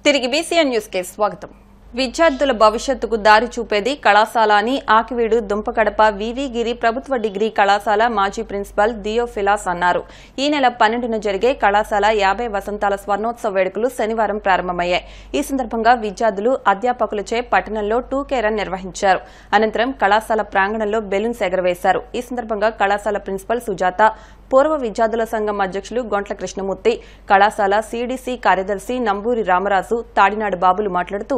తిరిగి BCN news కి స్వాగతం. విద్యార్థుల భవిష్యత్తుకు దారి చూపేది కళాశాల అని ఆకివీడు దుంపకడప వివిగిరి ప్రభుత్వ డిగ్రీ కళాశాల మాజీ ప్రిన్సిపల్ థియోఫిలాస్ అన్నారు. ఈ నెల 12న జరిగే కళాశాల 50 వసంతాల స్వర్ణోత్సవ వేడుకలు శనివారం ప్రారంభమయ్యాయి. ఈ సందర్భంగా విద్యార్థులు అధ్యాపకులచే పట్టణంలో 2K రన్ నిర్వహించారు. అనంతరం కళాశాల ప్రాంగణంలో బెలూన్స్ ఎగరవేశారు. ఈ సందర్భంగా కళాశాల ప్రిన్సిపల్ సుజాత, పూర్వ విద్యార్థుల సంఘం అధ్యక్షులు గొంట్ల కృష్ణమూర్తి, కళాశాల సీడీసీ కార్యదర్శి నంబూరి రామరాజు, తాడినాడు బాబులు మాట్లాడుతూ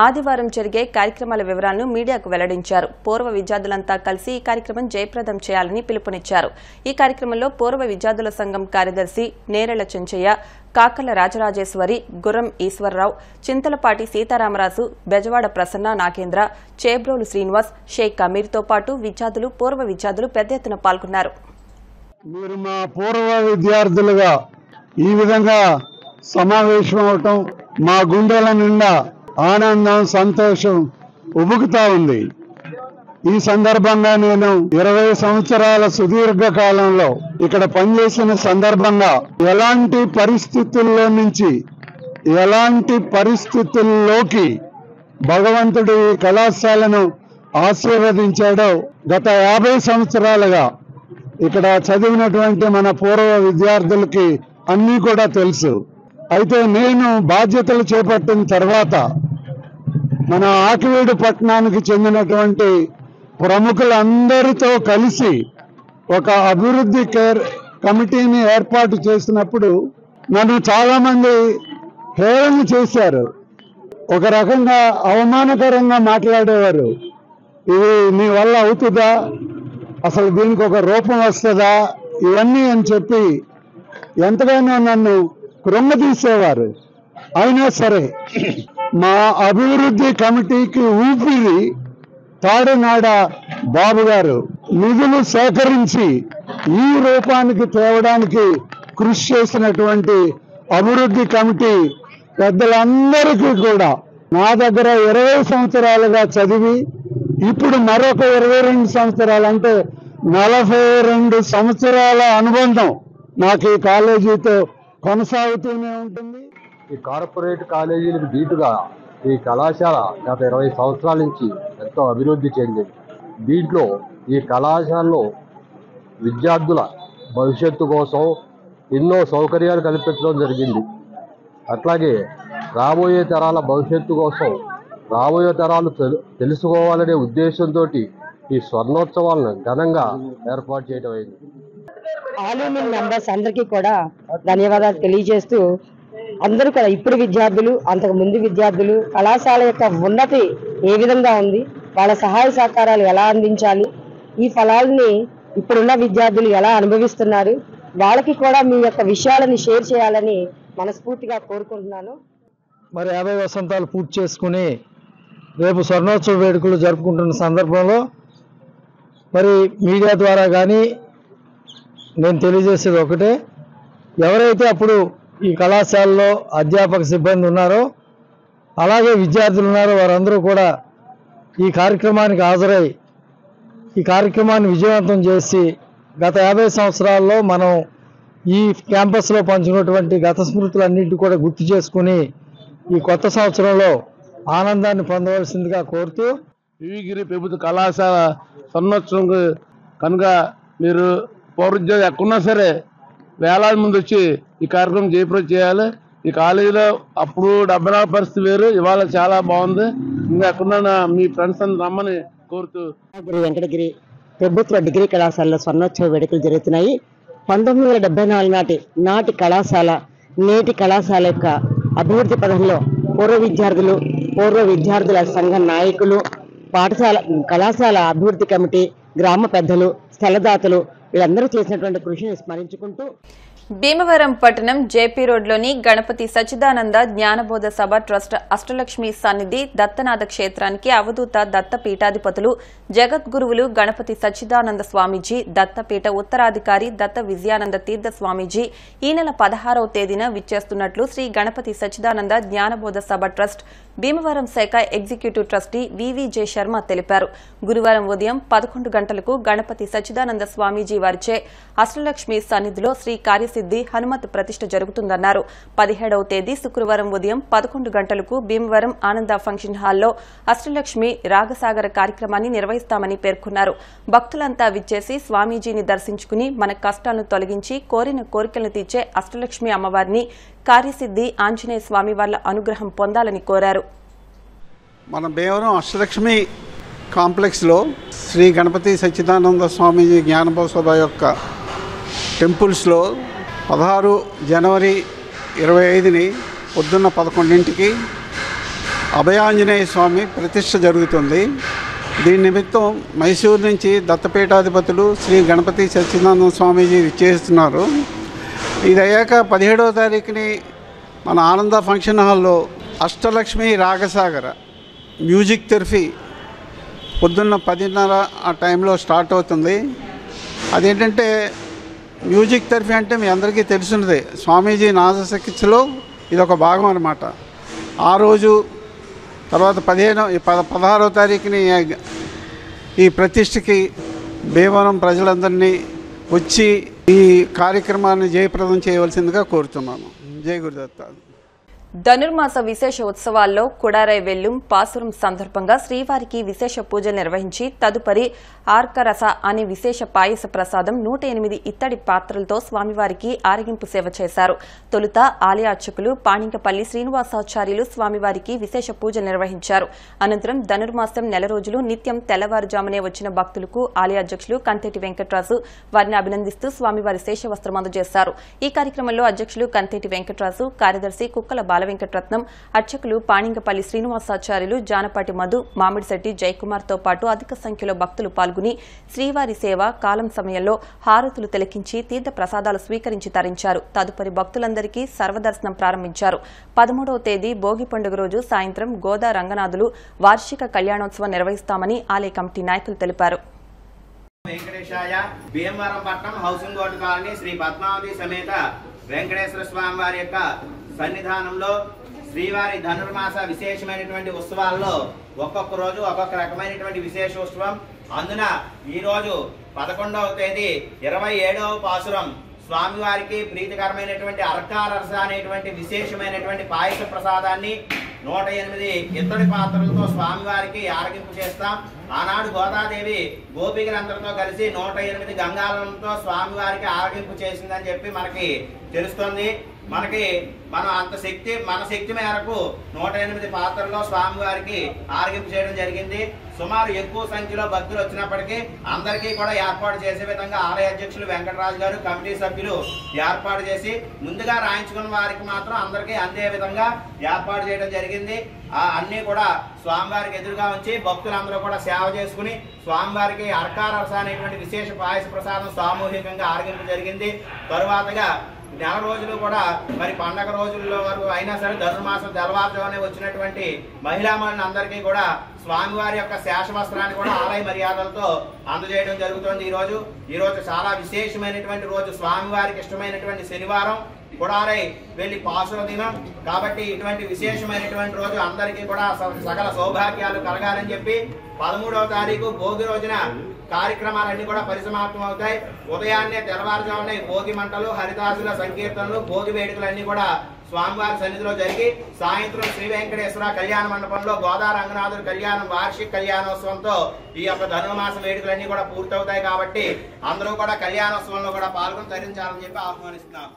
ఆదివారం జరిగే కార్యక్రమాల వివరాలను మీడియాకు వెల్లడించారు. పూర్వ విద్యార్థులంతా కలిసి ఈ కార్యక్రమం జయప్రదం చేయాలని పిలుపునిచ్చారు. ఈ కార్యక్రమంలో పూర్వ విద్యార్థుల సంఘం కార్యదర్శి నేరెళ్ల చెంచయ్య, కాకల రాజరాజేశ్వరి, గుర్రం ఈశ్వరరావు, చింతలపాటి సీతారామరాజు, బెజవాడ ప్రసన్న నాగేంద్ర, చేబ్రోలు శ్రీనివాస్, షేక్ అమీర్తో పాటు విద్యార్థులు, పూర్వ విద్యార్థులు పెద్ద ఎత్తున పాల్గొన్నారు. మీరు మా పూర్వ విద్యార్థులుగా ఈ విధంగా సమావేశం అవటం మా గుండెల నిండా ఆనందం, సంతోషం ఉబుకుతా ఉంది. ఈ సందర్భంగా నేను 20 సంవత్సరాల సుదీర్ఘ కాలంలో ఇక్కడ పనిచేసిన సందర్భంగా ఎలాంటి పరిస్థితుల్లో నుంచి ఎలాంటి పరిస్థితుల్లోకి భగవంతుడు ఈ కళాశాలను ఆశీర్వదించాడో గత 50 సంవత్సరాలుగా ఇక్కడ చదివినటువంటి మన పూర్వ విద్యార్థులకి అన్నీ కూడా తెలుసు. అయితే నేను బాధ్యతలు చేపట్టిన తర్వాత మన ఆకివీడు పట్టణానికి చెందినటువంటి ప్రముఖులందరితో కలిసి ఒక అభివృద్ధి కమిటీని ఏర్పాటు చేసినప్పుడు నన్ను చాలా మంది హేళన చేశారు. ఒక రకంగా అవమానకరంగా మాట్లాడేవారు. ఇది నీ వల్ల అవుతుందా, అసలు దీనికి ఒక రూపం వస్తుందా, ఇవన్నీ అని చెప్పి ఎంతగానో నన్ను కృంగదీసేవారు. అయినా సరే మా అభివృద్ధి కమిటీకి ఊపిరి తాడినాడ బాబు గారు నిధులు సేకరించి ఈ రూపానికి తేవడానికి కృషి చేసినటువంటి అభివృద్ధి కమిటీ పెద్దలందరికీ కూడా నా దగ్గర 20 సంవత్సరాలుగా చదివి ఇప్పుడు మరొక 22 సంవత్సరాలు అంటే 42 సంవత్సరాల అనుబంధం నాకు ఈ కాలేజీతో కొనసాగుతూనే ఉంటుంది. ఈ కార్పొరేట్ కాలేజీలకు దీటుగా ఈ కళాశాల గత 20 సంవత్సరాల నుంచి ఎంతో అభివృద్ధి చెందింది. దీంట్లో ఈ కళాశాలలో విద్యార్థుల భవిష్యత్తు కోసం ఎన్నో సౌకర్యాలు కల్పించడం జరిగింది. అట్లాగే రాబోయే తరాల భవిష్యత్తు కోసం రాబోయే తరాలు తెలుసుకోవాలనే ఉద్దేశంతో ఈ స్వర్ణోత్సవాలను ఘనంగా ఏర్పాటు చేయడం అయింది. ఆల్యూమిన్ మెంబర్స్ అందరికీ కూడా ధన్యవాదాలు తెలియజేస్తూ అందరూ కూడా ఇప్పుడు విద్యార్థులు, అంతకు ముందు విద్యార్థులు, కళాశాల యొక్క ఉన్నతి ఏ విధంగా ఉంది, వాళ్ళ సహాయ సహకారాలు ఎలా అందించాలి, ఈ ఫలాల్ని ఇప్పుడున్న విద్యార్థులు ఎలా అనుభవిస్తున్నారు, వాళ్ళకి కూడా మీ యొక్క విషయాలను షేర్ చేయాలని మనస్ఫూర్తిగా కోరుకుంటున్నాను. మరి 50 వసంతాలు పూర్తి చేసుకుని రేపు స్వర్ణోత్సవ వేడుకలు జరుపుకుంటున్న సందర్భంలో మరి మీడియా ద్వారా కానీ నేను తెలియజేసేది ఒకటే, ఎవరైతే అప్పుడు ఈ కళాశాలలో అధ్యాపక సిబ్బంది ఉన్నారో అలాగే విద్యార్థులు ఉన్నారో వారందరూ కూడా ఈ కార్యక్రమానికి హాజరై ఈ కార్యక్రమాన్ని విజయవంతం చేసి గత 50 సంవత్సరాల్లో మనం ఈ క్యాంపస్లో పంచుకున్నటువంటి గత స్మృతులన్నింటినీ కూడా గుర్తు చేసుకుని ఈ కొత్త సంవత్సరంలో ఆనందాన్ని పొందవలసిందిగా కోరుతూ వివిగిరి ప్రభుత్వ కళాశాల స్వర్ణోత్సవం కనుక మీరు పౌరుద్యోగి ఎక్కడున్నా సరే వేలాది ముందు వచ్చి ఈ కార్యక్రమం జయప్రదం చేయాలి. ఈ కాలేజీలో అప్పుడు 74 పరిస్థితి వేరు, ఇవాళ చాలా బాగుంది. ఇంకా ఎక్కడున్నా మీ ఫ్రెండ్స్ అని రమ్మని కోరుతూ వెంకటగిరి ప్రభుత్వ డిగ్రీ కళాశాలలో స్వర్ణోత్సవ వేడుకలు జరుగుతున్నాయి. 1974 నాటి కళాశాల నేటి కళాశాల యొక్క అభివృద్ధి పథంలో పూర్వ విద్యార్థుల సంఘ నాయకులు, పాఠశాల కళాశాల అభివృద్ధి కమిటీ, గ్రామ పెద్దలు, స్థలదాతలు వీళ్ళందరూ చేసినటువంటి కృషిని స్మరించుకుంటూ భీమవరం పట్టణం జేపీ రోడ్లోని గణపతి సచ్చిదానంద జ్ఞానబోధ సభ ట్రస్ట్ అష్టలక్ష్మి సన్నిధి దత్తనాథ క్షేత్రానికి అవధూత దత్తపీఠాధిపతులు జగద్గురువులు గణపతి సచ్చిదానంద స్వామీజీ, దత్తపీఠ ఉత్తరాధికారి దత్త విజయానంద తీర్థ స్వామీజీ ఈ నెల 16వ తేదీన విచ్చేస్తున్నట్లు శ్రీ గణపతి సచ్చిదానంద జ్ఞానబోధ సభ ట్రస్ట్ భీమవరం శాఖ ఎగ్జిక్యూటివ్ ట్రస్టీ వివిజే శర్మ తెలిపారు. గురువారం ఉదయం 11 గంటలకు గణపతి సచ్చిదానంద స్వామీజీ వారిచే అష్టలక్ష్మి సన్నిధిలో శ్రీ కార్య కార్యసిద్ధి హనుమత్ ప్రతిష్ఠ జరుగుతుందన్నారు. 17వ తేదీ శుక్రవారం ఉదయం 11 గంటలకు భీమవరం ఆనంద ఫంక్షన్ హాల్లో అష్టలక్ష్మి రాగసాగర కార్యక్రమాన్ని నిర్వహిస్తామని పేర్కొన్నారు. భక్తులంతా విచ్చేసి స్వామీజీని దర్శించుకుని మన కష్టాలను తొలగించి కోరిన కోరికలను తీర్చే అష్టలక్ష్మి అమ్మవారిని కార్యసిద్ధి ఆంజనేయ స్వామి వార్ల అనుగ్రహం పొందాలని కోరారు. మన భీమవరం అష్టలక్ష్మి కాంప్లెక్స్లో శ్రీ గణపతి సచ్చిదానంద స్వామీజీ జ్ఞానబోధ యొక్క టెంపుల్స్లో 16 జనవరి 25ని పొద్దున్న 11ంటికి అభయాంజనేయ స్వామి ప్రతిష్ఠ జరుగుతుంది. దీని నిమిత్తం మైసూరు నుంచి దత్తపీఠాధిపతులు శ్రీ గణపతి సచ్చిదానంద స్వామీజీ విచ్చేస్తున్నారు. ఇది అయ్యాక 17వ తారీఖుని మన ఆనంద ఫంక్షన్ హాల్లో అష్టలక్ష్మి రాగసాగర మ్యూజిక్ థెరపీ పొద్దున్న 10:30 ఆ టైంలో స్టార్ట్ అవుతుంది. అదేంటంటే మ్యూజిక్ థెరపీ అంటే మీ అందరికీ తెలిసినదే, స్వామీజీ నాద చికిత్సలో ఇదొక భాగం అన్నమాట. ఆ రోజు తర్వాత 16వ తారీఖుని ఈ ప్రతిష్ఠకి భీమవరం ప్రజలందరినీ వచ్చి ఈ కార్యక్రమాన్ని జయప్రదం చేయవలసిందిగా కోరుతున్నాను. జై గురుదత్త. ధనుర్మాస విశేష ఉత్సవాల్లో కుడారై వెల్లుం పాసురం సందర్భంగా శ్రీవారికి విశేష పూజలు నిర్వహించి తదుపరి ఆర్కరస అనే విశేష పాయస ప్రసాదం 108 ఇత్తడి పాత్రలతో స్వామివారికి ఆరగింపు సేవ చేశారు. తొలుత ఆలయ అర్చకులు పాణింకపల్లి శ్రీనివాసాచార్యులు స్వామివారికి విశేష పూజలు నిర్వహించారు. అనంతరం ధనుర్మాసం నెల రోజులు నిత్యం తెల్లవారుజామునే వచ్చిన భక్తులకు ఆలయ అధ్యక్షులు కంతేటి వెంకటరాజు వారిని అభినందిస్తూ స్వామివారి శేషవస్త్రం అందజేశారు. ఈ కార్యక్రమంలో అధ్యక్షులు కంతేటి వెంకటరాజు, కార్యదర్శి కుక్కల బాల వెంకటరత్నం, అర్చకులు పాణింకపల్లి శ్రీనివాసాచార్యులు, జానపాటి మధు, మామిడిశెట్టి జయకుమార్తో పాటు అధిక సంఖ్యలో భక్తులు పాల్గొని శ్రీవారి సేవ కాలం సమయంలో హారతులు తిలకించి తీర్థ ప్రసాదాలు స్వీకరించి తరించారు. తదుపరి భక్తులందరికీ సర్వదర్శనం ప్రారంభించారు. 13వ తేదీ భోగి పండుగ రోజు సాయంత్రం గోదా రంగనాథులు వార్షిక కళ్యాణోత్సవం నిర్వహిస్తామని ఆలయ కమిటీ నాయకులు తెలిపారు. వెంకటేశాయ భీమవరం పట్నం housing board colony Sri Padmavathi సమేత వెంకటేశ్వర స్వామి వారి యొక్క సన్నిధానంలో శ్రీవారి ధనుర్మాస విశేషమైనటువంటి ఉత్సవాల్లో ఒక్కొక్క రోజు ఒక్కొక్క రకమైనటువంటి విశేష ఉత్సవం. అందున ఈ రోజు 11వ తేదీ 27వ పాసురం స్వామివారికి ప్రీతికరమైనటువంటి అర్కారస అనేటువంటి విశేషమైనటువంటి పాయస ప్రసాదాన్ని 108 ఇత్తడి పాత్రలతో స్వామివారికి ఆరగింపు చేస్తాం. ఆనాడు గోదాదేవి గోపికలందరితో కలిసి 108 గంగాలతో స్వామివారికి ఆరగింపు చేసిందని చెప్పి మనకి తెలుస్తుంది. మన శక్తి మేరకు 108 పాత్రల్లో స్వామివారికి ఆరగింపు చేయడం జరిగింది. సుమారు ఎక్కువ సంఖ్యలో భక్తులు వచ్చినప్పటికీ అందరికీ కూడా ఏర్పాటు చేసే విధంగా ఆలయ అధ్యక్షులు వెంకటరాజు గారు, కమిటీ సభ్యులు ఏర్పాటు చేసి ముందుగా రాయించుకున్న వారికి మాత్రం అందరికీ అందే విధంగా ఏర్పాటు చేయడం జరిగింది. అన్ని కూడా స్వామివారికి ఎదురుగా ఉంచి భక్తులందరూ కూడా సేవ చేసుకుని స్వామివారికి అర్కారస అనేటువంటి విశేష పాయస ప్రసాదం సామూహికంగా ఆరగింపు జరిగింది. తరువాతగా నెల రోజులు కూడా మరి పండగ రోజుల్లో వరకు అయినా సరే ధనుర్మాసం తెల్లవారుజామునే వచ్చినటువంటి మహిళామణులు అందరికీ కూడా స్వామివారి యొక్క శేషవస్త్రాన్ని కూడా ఆలయ మర్యాదలతో అందజేయడం జరుగుతుంది. ఈ రోజు చాలా విశేషమైనటువంటి రోజు, స్వామివారికి ఇష్టమైనటువంటి శనివారం, కుడారై వెళ్లి పాసుర దినం కాబట్టి ఇటువంటి విశేషమైనటువంటి రోజు అందరికీ కూడా సకల సౌభాగ్యాలు కలగాలని చెప్పి 13వ తారీఖు భోగి రోజున కార్యక్రమాలన్నీ కూడా పరిసమాప్తం అవుతాయి. ఉదయాన్నే తెల్లవారుజామునే భోగి మంటలు, హరిదాసుల సంకీర్తనలు, భోగి వేడుకలన్నీ కూడా స్వామివారి సన్నిధిలో జరిగి సాయంత్రం శ్రీ వెంకటేశ్వర కళ్యాణ మండపంలో గోదా రంగనాథుల కళ్యాణం వార్షిక కళ్యాణోత్సవంతో ఈ యొక్క ధనుర్మాస వేడుకలన్నీ కూడా పూర్తవుతాయి. కాబట్టి అందరూ కూడా కళ్యాణోత్సవంలో కూడా పాల్గొని తరించాలని చెప్పి ఆహ్వానిస్తున్నాం.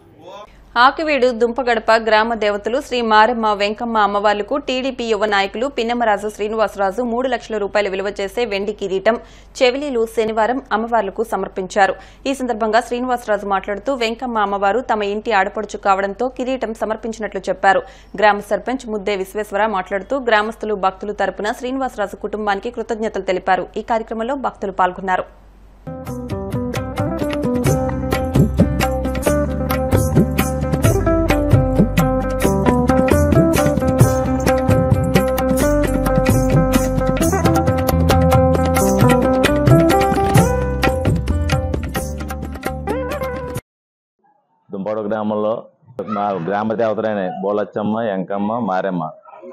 ఆకివీడు దుంపగడప గ్రామ దేవతలు శ్రీ మారెమ్మ వెంకమ్మ అమ్మవార్లకు టీడీపీ యువ నాయకులు పిన్నమరాజు శ్రీనివాసరాజు 3 లక్షల రూపాయలు విలువ చేసే వెండి కిరీటం, చెవిలీలు శనివారం అమ్మవార్లకు సమర్పించారు. ఈ సందర్భంగా శ్రీనివాసరాజు మాట్లాడుతూ వెంకమ్మ అమ్మవారు తమ ఇంటి ఆడపడుచు కావడంతో కిరీటం సమర్పించినట్లు చెప్పారు. గ్రామ సర్పంచ్ ముద్దే విశ్వేశ్వర మాట్లాడుతూ గ్రామస్తులు భక్తులు తరపున శ్రీనివాసరాజు కుటుంబానికి కృతజ్ఞతలు తెలిపారు. ఈ కార్యక్రమంలో భక్తులు పాల్గొన్నారు. దుంపాడు గ్రామంలో మా గ్రామ దేవతలైన బోలచ్చమ్మ, ఎంకమ్మ, మారెమ్మ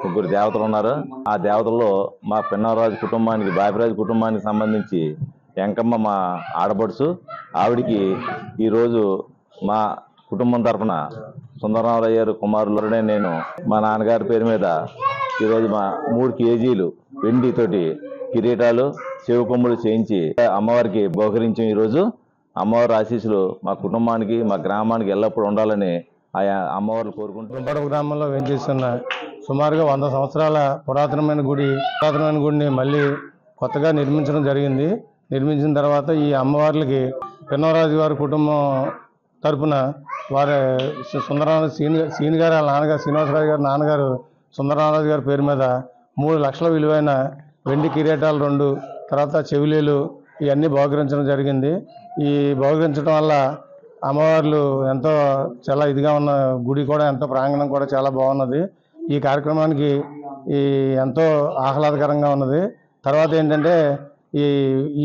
3 దేవతలు ఉన్నారు. ఆ దేవతల్లో మా పిన్నరాజు కుటుంబానికి, బాపిరాజు కుటుంబానికి సంబంధించి ఎంకమ్మ మా ఆడపడుచు. ఆవిడికి ఈరోజు మా కుటుంబం తరఫున సుందరరామయ్య గారు కుమారులనే నేను మా నాన్నగారి పేరు మీద ఈరోజు మా 3 కేజీలు వెండితోటి కిరీటాలు చెవికొమ్ములు చేయించి అమ్మవారికి బహుకరించాం. ఈరోజు అమ్మవారి ఆశీస్సులు మా కుటుంబానికి మా గ్రామానికి ఎల్లప్పుడూ ఉండాలని ఆయా అమ్మవారు కోరుకుంటున్నాం. దుంపడప గ్రామంలో వేంచేస్తున్న సుమారుగా 100 సంవత్సరాల పురాతనమైన గుడిని మళ్ళీ కొత్తగా నిర్మించడం జరిగింది. నిర్మించిన తర్వాత ఈ అమ్మవార్లకి పిన్నవరాజు గారి కుటుంబం తరపున వారి సుందరరామరాజు సీని గారు వాళ్ళ నాన్నగారు శ్రీనివాసరాజు గారి నాన్నగారు సుందరరామరాజు గారి పేరు మీద 3 లక్షల విలువైన వెండి కిరీటాలు 2 తర్వాత చెవిలీలు ఇవన్నీ బహుకరించడం జరిగింది. ఈ బహుకరించడం వల్ల అమ్మవార్లు ఎంతో చాలా ఇదిగా ఉన్న గుడి కూడా ఎంతో ప్రాంగణం కూడా చాలా బాగున్నది. ఈ కార్యక్రమానికి ఎంతో ఆహ్లాదకరంగా ఉన్నది. తర్వాత ఏంటంటే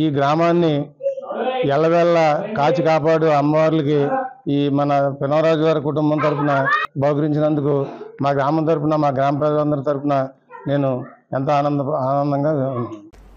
ఈ గ్రామాన్ని ఎల్లవేళ్ళ కాచి కాపాడు అమ్మవార్లకి ఈ మన పిన్నవరాజు గారి కుటుంబం తరఫున బహుకరించినందుకు మా గ్రామం తరఫున మా గ్రామ ప్రజలందరి తరఫున నేను ఎంతో ఆనందంగా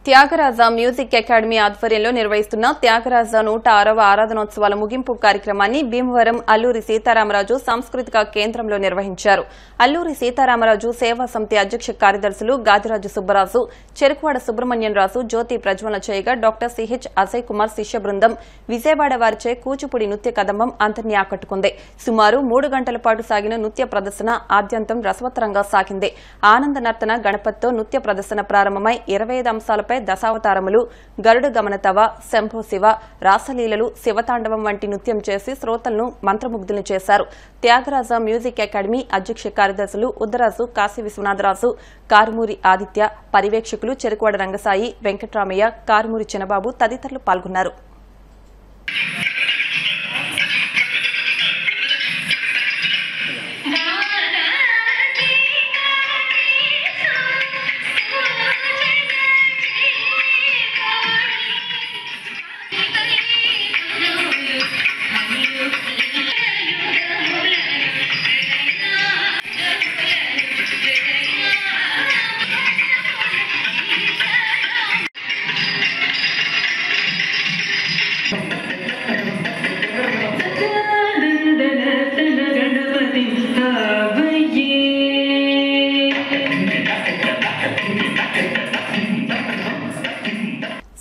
త్యాగరాజ మ్యూజిక్ అకాడమీ ఆధ్వర్యంలో నిర్వహిస్తున్న త్యాగరాజ 106వ ఆరాధనోత్సవాల ముగింపు కార్యక్రమాన్ని భీమవరం అల్లూరి సీతారామరాజు సాంస్కృతిక కేంద్రంలో నిర్వహించారు. అల్లూరి సీతారామరాజు సేవా సమితి అధ్యక్ష కార్యదర్శులు గాదిరాజు సుబ్బరాజు, చెరుకువాడ సుబ్రహ్మణ్యం రాజు జ్యోతి ప్రజ్వలన చేయగా డాక్టర్ సిహెచ్ అజయ్ కుమార్ శిష్య బృందం విజయవాడ వారిచే కూచిపూడి నృత్య కదంబం అందరినీ ఆకట్టుకుంది. సుమారు 3 గంటల పాటు సాగిన నృత్య ప్రదర్శన ఆద్యంతం రసవత్తరంగా సాగింది. ఆనంద నర్తన గణపతితో నృత్య ప్రదర్శన ప్రారంభమై 25 అంశాలపై దశావతారములు, గరుడ గమనతవ, శంభో శివ, రాసలీలలు, శివతాండవం వంటి నృత్యం చేసి శ్రోతలను మంత్రముగ్ధులను చేశారు. త్యాగరాజ మ్యూజిక్ అకాడమీ అధ్యక్ష కార్యదర్శులు ఉద్దరాజు, కాశీ విశ్వనాథరాజు, కారుమూరి ఆదిత్య, పర్యవేక్షకులు చెరుకువాడ రంగసాయి, వెంకట్రామయ్య, కారుమూరి చిన్నబాబు తదితరులు పాల్గొన్నారు.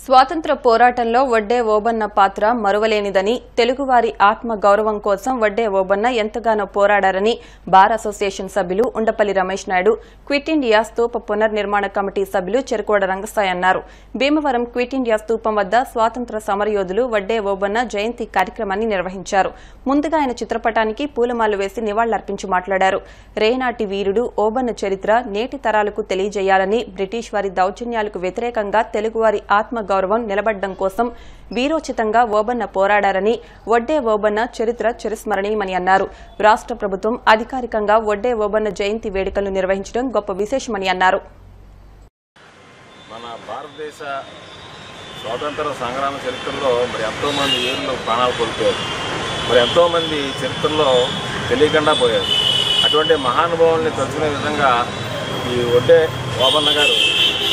స్వాతంత్ర పోరాటంలో వడ్డే ఓబన్న పాత్ర మరువలేనిదని, తెలుగువారి ఆత్మ గౌరవం కోసం వడ్డే ఓబన్న ఎంతగానో పోరాడారని బార్ అసోసియేషన్ సభ్యులు ఉండపల్లి రమేష్ నాయుడు, క్విట్ ఇండియా స్తూప పునర్నిర్మాణ కమిటీ సభ్యులు చెరుకోడ రంగసాయి అన్నారు. భీమవరం క్విట్ ఇండియా స్తూపం వద్ద స్వాతంత్ర సమరయోధులు వడ్డే ఓబన్న జయంతి కార్యక్రమాన్ని నిర్వహించారు. ముందుగా ఆయన చిత్రపటానికి పూలమాలలు వేసి నివాళులర్పించి మాట్లాడారు. రేనాటి వీరుడు ఓబన్న చరిత్ర నేటి తరాలకు తెలియజేయాలని, బ్రిటిష్ వారి దౌర్జన్యాలకు వ్యతిరేకంగా తెలుగువారి ఆత్మ గౌరవం నిలబడ్డం కోసం వీరోచితంగా ఓబన్న పోరాడారని, వడ్డే ఓబన్న చరిత్ర చిరస్మరణీయమని అన్నారు. రాష్ట్ర ప్రభుత్వం అధికారికంగా వడ్డే ఓబన్న జయంతి వేడుకలను నిర్వహించడం గొప్ప విశేషమని అన్నారు. మన భారతదేశ స్వాతంత్ర సంగ్రామ చరిత్రలో మరి ఎంతోమంది వీరులు ప్రాణాలు కోల్పోయారు. మరి ఎంతోమంది చరిత్రలో తెలియకుండా పోయారు. అటువంటి మహానుభావుల్ని తలుచుకునే విధంగా ఈ వడ్డే ఓబన్న గారు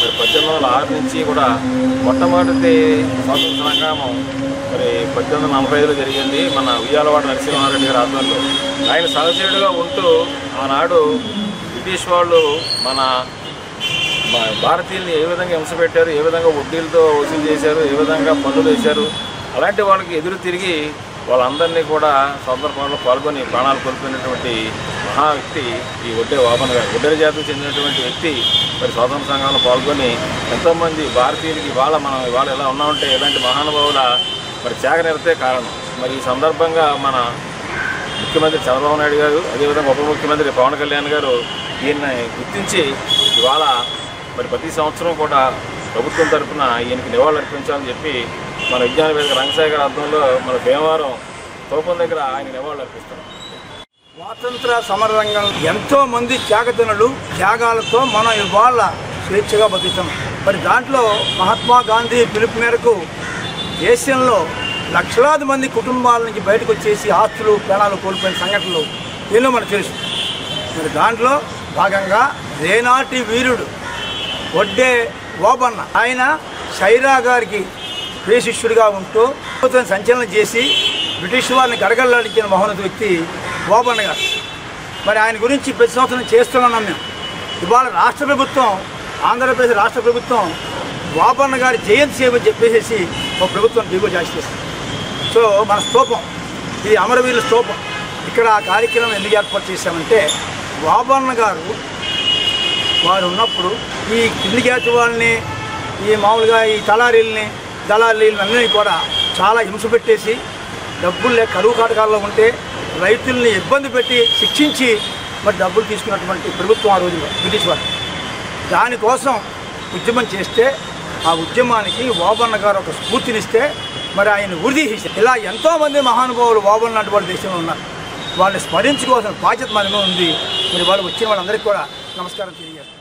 మరి 1806 నుంచి కూడా మొట్టమొదటి స్వాతంత్ర సంగ్రామం మరి 1845లో జరిగింది. మన ఉయ్యాలవాడ నరసింహారెడ్డి గారి ఆధ్వర్యంలో ఆయన సహచరుడుగా ఉంటూ ఆనాడు బ్రిటిష్ వాళ్ళు మన భారతీయుల్ని ఏ విధంగా హింస పెట్టారు, ఏ విధంగా వడ్డీలతో వసూలు చేశారు, ఏ విధంగా పన్నులు వేశారు, అలాంటి వాళ్ళకి ఎదురు తిరిగి వాళ్ళందరినీ కూడా స్వాతంత్ర పోరాటంలో పాల్గొని ప్రాణాలు కోల్పోయినటువంటి మహా వ్యక్తి ఈ వడ్డే ఓబన్న గారు. వడ్డేర జాతికి చెందినటువంటి వ్యక్తి మరి స్వాతంత్ర సంఘంలో పాల్గొని ఎంతోమంది భారతీయులకి మనం ఇవాళ ఎలా ఉన్నామంటే ఇలాంటి మహానుభావుల మరి త్యాగనిరతే కారణం. మరి ఈ సందర్భంగా మన ముఖ్యమంత్రి చంద్రబాబు నాయుడు గారు, అదేవిధంగా ఉప ముఖ్యమంత్రి పవన్ కళ్యాణ్ గారు ఈయన్ని గుర్తించి ఇవాళ మరి ప్రతి సంవత్సరం కూడా ప్రభుత్వం తరఫున ఈయనకి నివాళులు అర్పించాలని చెప్పి మన విజ్ఞాన వేదిక రంగసాయి గారి అర్థంలో మన భీమవరం తోపం దగ్గర ఆయన నివాళులు అర్పిస్తాం. స్వాతంత్ర సమరరంగం ఎంతో మంది త్యాగతనులు త్యాగాలతో మనం ఇవాళ స్వేచ్ఛగా బతుకుతాం. మరి దాంట్లో మహాత్మా గాంధీ పిలుపు మేరకు దేశంలో లక్షలాది మంది కుటుంబాల నుంచి బయటకు వచ్చేసి ఆస్తులు ప్రాణాలు కోల్పోయిన సంఘటనలు ఎన్నో మనకు తెలుసు. మరి దాంట్లో భాగంగా రేనాటి వీరుడు వడ్డే ఓబన్న ఆయన సైరా గారికి ప్రియ శిష్యుడిగా ఉంటూ సంచలనం చేసి బ్రిటిష్ వారిని గడగడలాడించిన మహోన్నత వ్యక్తి ఓబన్న గారు. మరి ఆయన గురించి ప్రతి సంవత్సరం చేస్తున్నాం మేము. ఇవాళ రాష్ట్ర ప్రభుత్వం, ఆంధ్రప్రదేశ్ రాష్ట్ర ప్రభుత్వం ఓబన్న గారి జయంతి చేయమని చెప్పేసి ఒక ప్రభుత్వం దిగువ చేస్తుంది. సో మన స్తూపం, ఇది అమరవీరుల స్తూపం. ఇక్కడ ఆ కార్యక్రమం ఎందుకు ఏర్పాటు చేశామంటే, ఓబన్న గారు వారు ఉన్నప్పుడు ఈ కింది జాతి వాళ్ళని, ఈ మామూలుగా ఈ తలారీల్ని, దళారీలని అన్నీ కూడా చాలా హింస పెట్టేసి, డబ్బులు లేక కరువు కాటకాల్లో ఉంటే రైతుల్ని ఇబ్బంది పెట్టి శిక్షించి మరి డబ్బులు తీసుకున్నటువంటి ప్రభుత్వం ఆ రోజుల్లో బ్రిటిష్ వారు. దానికోసం ఉద్యమం చేస్తే ఆ ఉద్యమానికి ఓబన్న గారు ఒక స్ఫూర్తినిస్తే మరి ఆయన ఉరిదీసేసారు. ఇలా ఎంతోమంది మహానుభావులు ఓబన్న లాంటి వాళ్ళ దేశంలో ఉన్నారు. వాళ్ళని స్మరించుకోవాల్సిన బాధ్యత మనమే ఉంది. మరి వాళ్ళు వచ్చిన వాళ్ళందరికీ కూడా నమస్కారం తెలియజేస్తారు.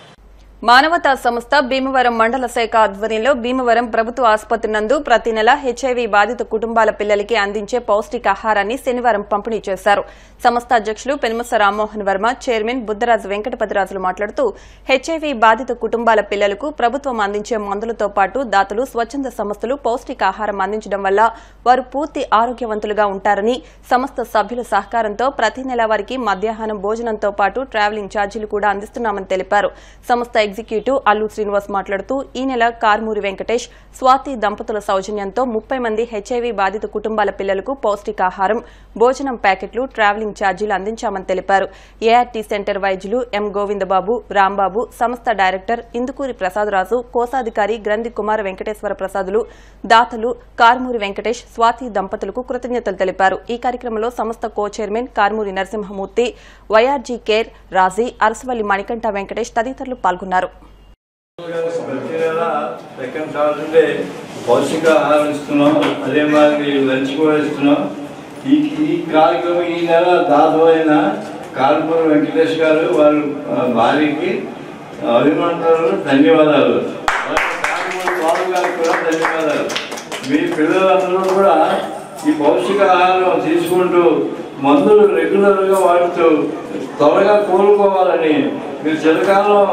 మానవతా సంస్థ భీమవరం మండల శాఖ ఆధ్వర్యంలో భీమవరం ప్రభుత్వ ఆసుపత్రి నందు ప్రతి నెల హెచ్ఐవీ బాధిత కుటుంబాల పిల్లలకి అందించే పౌష్టికాహారాన్ని శనివారం పంపిణీ చేశారు. సంస్థ అధ్యకులు పెనుమస రామ్మోహన్ వర్మ, చైర్మన్ బుద్దరాజు వెంకటపతిరాజులు మాట్లాడుతూ హెచ్ఐవీ బాధిత కుటుంబాల పిల్లలకు ప్రభుత్వం అందించే మందులతో పాటు దాతలు, స్వచ్ఛంద సంస్థలు పౌష్టికాహారం అందించడం వల్ల వారు పూర్తి ఆరోగ్యవంతులుగా ఉంటారని, సంస్థ సభ్యుల సహకారంతో ప్రతి నెల వారికి మధ్యాహ్నం భోజనంతో పాటు ట్రావెలింగ్ ఛార్జీలు కూడా అందిస్తున్నామని తెలిపారు. సంస్థ ఎగ్జిక్యూటివ్ అల్లు శ్రీనివాస్ మాట్లాడుతూ ఈ నెల కార్మూరి వెంకటేష్, స్వాతి దంపతుల సౌజన్యంతో 30 మంది హెచ్ఐవీ బాధిత కుటుంబాల పిల్లలకు పౌష్టికాహారం, భోజనం ప్యాకెట్లు, ట్రావెలింగ్ ఛార్జీలు అందించామని తెలిపారు. ఏఆర్టీ సెంటర్ వైద్యులు ఎం గోవిందబాబు, రాంబాబు, సంస్థ డైరెక్టర్ ఇందుకూరి ప్రసాదరాజు, కోశాధికారి గ్రంథి కుమార వెంకటేశ్వర ప్రసాదులు, దాతలు కార్మూరి వెంకటేష్, స్వాతి దంపతులకు కృతజ్ఞతలు తెలిపారు. ఈ కార్యక్రమంలో సంస్థ co chairman Karmuri Narasimhamurthy, YRG care Raji, Arasavalli Manikanta Venkatesh తదితరులు పాల్గొన్నారు. పౌష్టికాహారం ఇస్తున్నాం, అదే మాదిరి లంచ్ కూడా ఇస్తున్నాం. ఈ కార్యక్రమం ఈ నెల దాదాపు కార్మూరి వెంకటేష్ గారు వారి భార్యకి అభినందనలు, ధన్యవాదాలు. కార్మూరి బాబు గారికి కూడా ధన్యవాదాలు. మీ పిల్లలందరూ కూడా ఈ పౌష్టికాహారం తీసుకుంటూ మందులు రెగ్యులర్గా వాడుతూ త్వరగా కోలుకోవాలని, మీరు చిరకాలం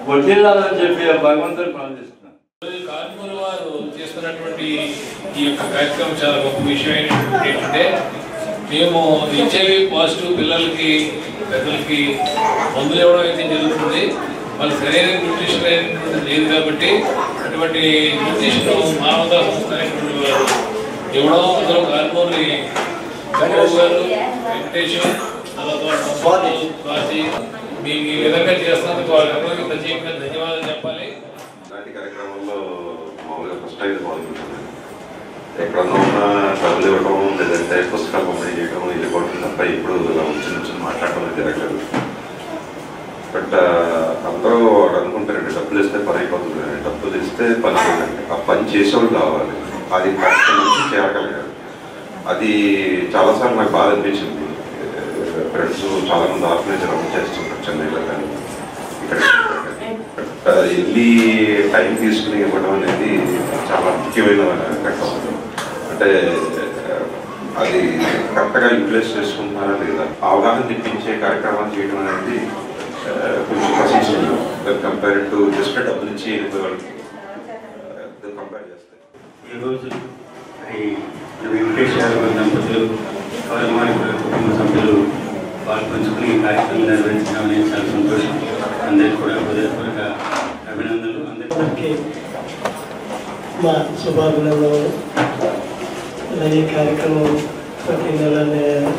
వడ్డీలాలని చెప్పి భగవంతుని ప్రార్థిస్తున్నాను. కార్మికుల వారు చేస్తున్నటువంటి ఈ యొక్క కార్యక్రమం చాలా గొప్ప విషయం ఏంటంటే, మేము హెచ్ఐవి పాజిటివ్ పిల్లలకి, పెద్దలకి మందులు ఇవ్వడం అయితే జరుగుతుంది. వాళ్ళు సరైన న్యూట్రిషన్ లేదు కాబట్టి అటువంటి న్యూట్రిషన్ మానవతా సంస్థ అనేటువంటి వారు ఇవ్వడం, అందులో కార్మూరి గారు, వెంకటేష్, స్వాతి మీకు ఈ విధంగా చేస్తున్నందుకు వాళ్ళందరికీ ప్రత్యేకంగా ధన్యవాదాలు చెప్పాలి. ఇలాంటి కార్యక్రమంలో మామూలుగా ఫస్ట్ టైం పాల్గొంటున్నాను. ఎక్కడన్నా ఉన్న డబ్బులు ఇవ్వడం, లేదంటే పుస్తకాలు పంపిణీ చేయడం, వెళ్ళిపోవడం తప్ప ఇప్పుడు చిన్న మాట్లాడటం జరగలేదు. బట్ అందరూ అనుకుంటారండి, డబ్బులు ఇస్తే పని అయిపోతుంది, డబ్బులు ఇస్తే పని అవుతుందండి. ఆ పని చేసేవాళ్ళు కావాలి, అది కష్టం నుంచి చేయగలిగారు. అది చాలాసార్లు నాకు బాధ అనిపించింది. ఫ్రెండ్స్ చాలామంది ఆర్గనైజర్ రన్ చేస్తుంటారు చెన్నైలో, కానీ ఇక్కడ వెళ్ళి టైం తీసుకుని ఇవ్వడం అనేది చాలా ముఖ్యమైన ఘట్టం. అంటే అది కరెక్ట్గా యూటిలైజ్ చేసుకుంటున్నారా లేదా, అవగాహన తెప్పించే కార్యక్రమాలు చేయడం అనేది కొంచెం కష్టం కంపేర్ టు జస్ట్ డబ్బులు ఇచ్చి వెళ్ళిపోయేవాళ్ళకి కంపేర్ చేస్తే. ఈరోజు ఈ వెంకటేష్ గారు దంపతులు, కుటుంబ సభ్యులు పాల్పంచుకుని ఈ కార్యక్రమం నిర్వహించడం అనేది చాలా సంతోషం. అందరికీ కూడా హృదయపూర్వక అభినందనలు. అందరికీ మా శుభాభినందనలు. అలాగే కార్యక్రమం ప్రతి నెల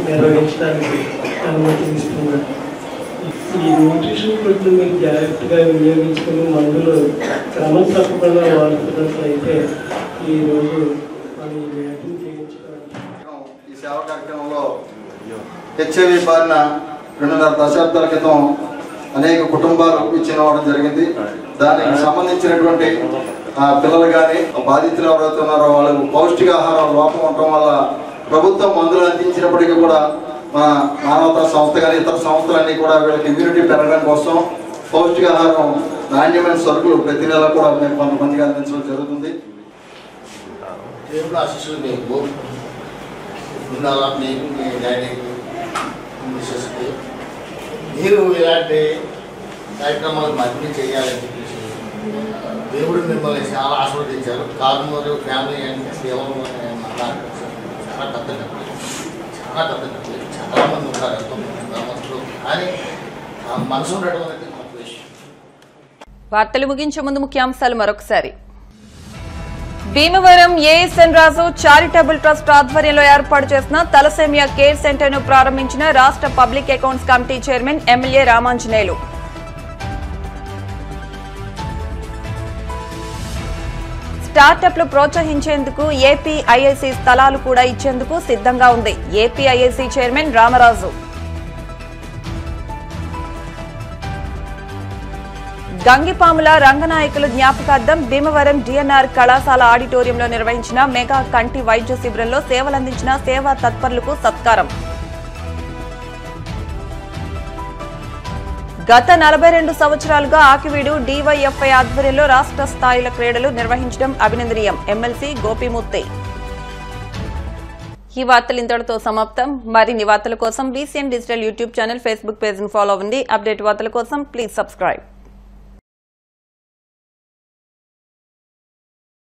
నిర్వహించడానికి అనుమతి ఇస్తున్నారు. ఈ న్యూట్రిషన్ ఫుడ్ను మీరు జాగ్రత్తగా వినియోగించుకుని మందులు క్రమం తప్పకుండా వాడుతున్నట్లయితే ఈరోజు మనం ఈ వ్యాధిని చేయించుకోవాలి. ఈ సేవా కార్యక్రమంలో హెచ్ఐవి బారిన 2.5 దశాబ్దాల క్రితం అనేక కుటుంబాలు ఇచ్చినవ్వడం జరిగింది. దానికి సంబంధించినటువంటి పిల్లలు కానీ బాధితులు ఎవరైతే ఉన్నారో వాళ్ళు పౌష్టికాహారం లోపం ఉండటం వల్ల ప్రభుత్వం మందులు అందించినప్పటికీ కూడా మన మానవతా సంస్థ కానీ ఇతర సంస్థలన్నీ కూడా వీళ్ళకి ఇమ్యూనిటీ పెరగడం కోసం పౌష్టికాహారం, నాణ్యమైన సరుకులు ప్రతి నెల కూడా మేము కొంతమందికి అందించడం జరుగుతుంది. ఆశీస్సులు మీకు ఉండాలా, మీకు మీ డాడీకి, మిస్సెస్కి. మీరు ఇలాంటి కార్యక్రమాలకు మద్దతు చేయాలని చెప్పేసి దేవుడు మిమ్మల్ని చాలా ఆశీర్వదించారు. కార్మూరు ఫ్యామిలీ అంటే కేవలం చాలా పెద్ద నాకు అర్థం కాదు. చాలా మంది ఉంటారు, ఎంతోమంది గ్రామస్తులు, కానీ ఆ మనసు ఉండడం అనేది గొప్ప విషయం. వార్తలు ముగించే ముందు ముఖ్యాంశాలు మరొకసారి. భీమవరం ఏఎస్ఎన్ రాజు చారిటబుల్ ట్రస్ట్ ఆధ్వర్యంలో ఏర్పాటు చేసిన తలసేమియా కేర్ సెంటర్ ను ప్రారంభించిన రాష్ట్ర public accounts committee chairman MLA Ramanjaneyulu. స్టార్టప్లు ప్రోత్సహించేందుకు ఏపీఐఐసి స్థలాలు కూడా ఇచ్చేందుకు సిద్ధంగా ఉంది ఏపీఐఐసి చైర్మన్ రామరాజు. గంగిపాముల రంగనాయకులు జ్ఞాపకార్థం భీమవరం డిఎన్ఆర్ కళాశాల ఆడిటోరియంలో నిర్వహించిన మెగా కంటి వైద్య శిబిరంలో సేవలందించిన సేవా తత్పరులకు సత్కారం. గత 42 సంవత్సరాలుగా ఆకివీడు డివైఎఫ్ఐ ఆధ్వర్యంలో రాష్ట్ర స్థాయిల క్రీడలు నిర్వహించడం అభినందనీయం ఎంఎల్సీ గోపిమూర్తి. ఈ వార్తలు ఇంతటితో సమాప్తం. మరిన్ని వార్తల కోసం BCN digital YouTube channel, Facebook page ను ఫాలో అవ్వండి. అప్డేట్ వార్తల కోసం ప్లీజ్ సబ్స్క్రైబ్.